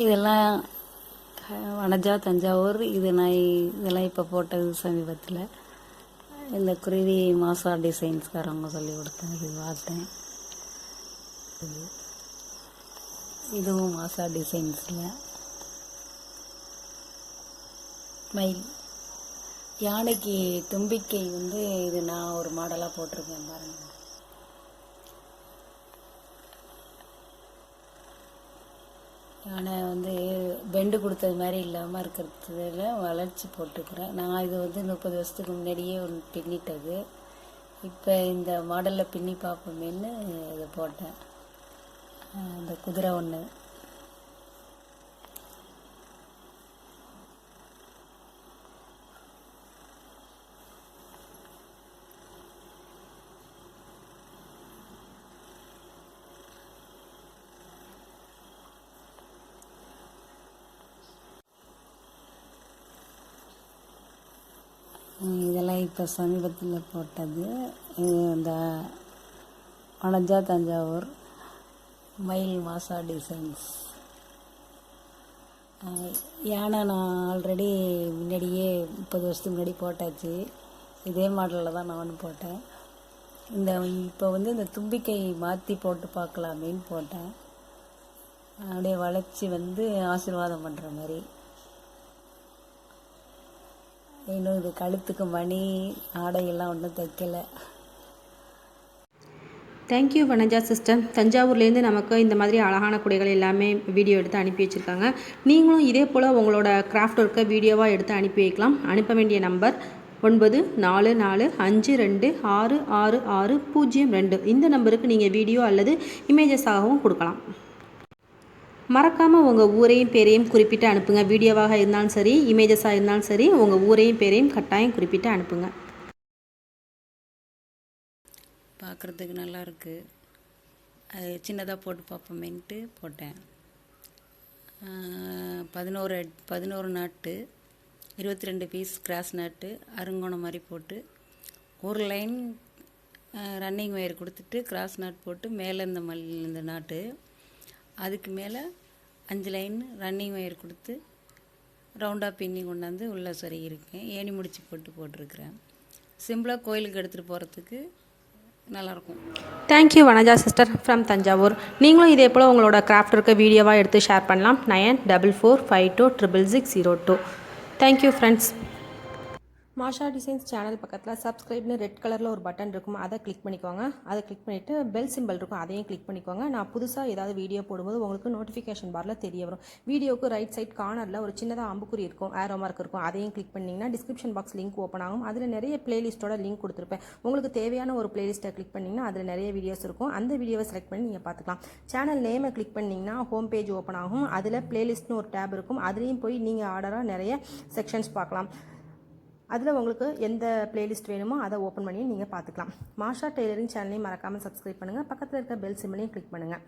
இதெல்லாம் வனஜா தஞ்சாவூர். இதெல்லாம் இப்போ போட்டது சமீபத்தில். இந்த குருவி மாசா டிசைன்ஸ்காரவங்க சொல்லி கொடுத்தது பார்த்தேன். இதுவும் மாசா டிசைன்ஸில் மயில் யானைக்கு தும்பிக்கை இது நான் ஒரு மாடலாக போட்டிருக்கேன் பாருங்கள். யானை பெண்டு கொடுத்தது மாதிரி இல்லாமல் இருக்கிறதுல வளர்ச்சி போட்டுக்கிறேன். நான் இது 30 வருஷத்துக்கு முன்னாடியே ஒன்று பின்னிட்டது. இப்போ இந்த மாடலில் பின்னி பார்ப்போமேன்னு இதை போட்டேன். இந்த குதிரை ஒன்று இதெல்லாம் இப்போ சமீபத்தில் போட்டது. இது இந்த வனஜா தஞ்சாவூர் மயில் மாசா டிசைன்ஸ். யானை நான் ஆல்ரெடி முன்னாடியே 30 வருஷத்துக்கு முன்னாடி போட்டாச்சு. இதே மாடலில் தான் நானும் போட்டேன். இப்போ இந்த தும்பிக்கை மாற்றி போட்டு பார்க்கலாமேன்னு போட்டேன். அப்படியே வளைச்சி ஆசீர்வாதம் பண்ணுற மாதிரி. இன்னும் இது கழுத்துக்கு மணி ஆடையெல்லாம் ஒன்றும் தைக்கலை. Thank you Vanaja sister. தஞ்சாவூர்லேருந்து நமக்கு இந்த மாதிரி அழகான குடைகள் எல்லாமே வீடியோ எடுத்து அனுப்பி வச்சுருக்காங்க. நீங்களும் இதே போல் உங்களோட கிராஃப்ட் ஒர்க்கை வீடியோவாக எடுத்து அனுப்பி வைக்கலாம். அனுப்ப வேண்டிய நம்பர் 9445266602. இந்த நம்பருக்கு நீங்கள் வீடியோ அல்லது இமேஜஸாகவும் கொடுக்கலாம். மறக்காமல் உங்கள் ஊரையும் பேரையும் குறிப்பிட்டு அனுப்புங்க. வீடியோவாக இருந்தாலும் சரி, இமேஜஸாக இருந்தாலும் சரி, உங்கள் ஊரையும் பேரையும் கட்டாயம் குறிப்பிட்டு அனுப்புங்க. பார்க்குறதுக்கு நல்லாயிருக்கு. அது சின்னதாக போட்டு பார்ப்போமேன்ட்டு போட்டேன். 11 நாட்டு 22 பீஸ் கிராஸ் நாட்டு அருங்கோணம் மாதிரி போட்டு ஒரு லைன் ரன்னிங் ஒயர் கொடுத்துட்டு கிராஸ் நாட் போட்டு மேலே இந்த நாட்டு அதுக்கு மேலே 5 லைன் ரன்னிங் ஒயர் கொடுத்து ரவுண்டாக பின்னி கொண்டாந்து உள்ளே சொருகியிருக்கேன். ஏணி முடிச்சு போட்டிருக்கிறேன். சிம்பிளாக கோயிலுக்கு எடுத்துகிட்டு போகிறதுக்கு நல்லாயிருக்கும். Thank you Vanaja sister from Thanjavur. நீங்களும் இதே போல் உங்களோட கிராஃப்ட் இருக்க வீடியோவாக எடுத்து ஷேர் பண்ணலாம். 9445266602. Thank you friends. Masha designs channel பக்கத்தில் சப்ஸ்கிரைப்னு ரெட் கலரில் ஒரு பட்டன் இருக்கும். அதை கிளிக் பண்ணிக்கோங்க. அதை கிளிக் பண்ணிவிட்டு பெல் சிம்பிள் இருக்கும், அதையும் கிளிக் பண்ணிக்கோங்க. நான் புதுசாக ஏதாவது வீடியோ போடும்போது உங்களுக்கு நோட்டிஃபிகேஷன் பாரில் தெரிய வரும். வீடியோவுக்கு ரைட் சைட் கார்னரில் ஒரு சின்னதாக அம்புக்குறி இருக்கும், ஆரோ மார்க் இருக்கும். அதையும் கிளிக் பண்ணிங்கன்னா டிஸ்கிரிப்ஷன் பாக்ஸ் லிங்க் ஓப்பன் ஆகும். அதில் நிறைய பிளேலிஸ்ட்டோட லிங்க் கொடுத்துருப்பேன். உங்களுக்கு தேவையான ஒரு பிளேலிஸ்ட்டை கிளிக் பண்ணிங்கன்னா அதில் நிறைய வீடியோஸ் இருக்கும். அந்த வீடியோவை செலக்ட் பண்ணி நீங்கள் பார்த்துக்கலாம். சேனல் நேமை கிளிக் பண்ணிங்கன்னா ஹோம் பேஜ் ஓப்பன் ஆகும். அதில் பிளேலிஸ்ட்னு ஒரு டேப் இருக்கும். அதுலேயும் போய் நீங்கள் ஆர்டராக நிறைய செக்ஷன்ஸ் பார்க்கலாம். அதில் உங்களுக்கு எந்த பிளேலிஸ்ட் வேணுமோ அதை ஓப்பன் பண்ணி நீங்கள் பார்த்துக்கலாம். மாஷா டெய்லரிங் சேனலையும் மறக்காமல் சப்ஸ்கிரைப் பண்ணுங்கள். பக்கத்தில் இருக்க பெல் சிம்பிளையும் கிளிக் பண்ணுங்கள்.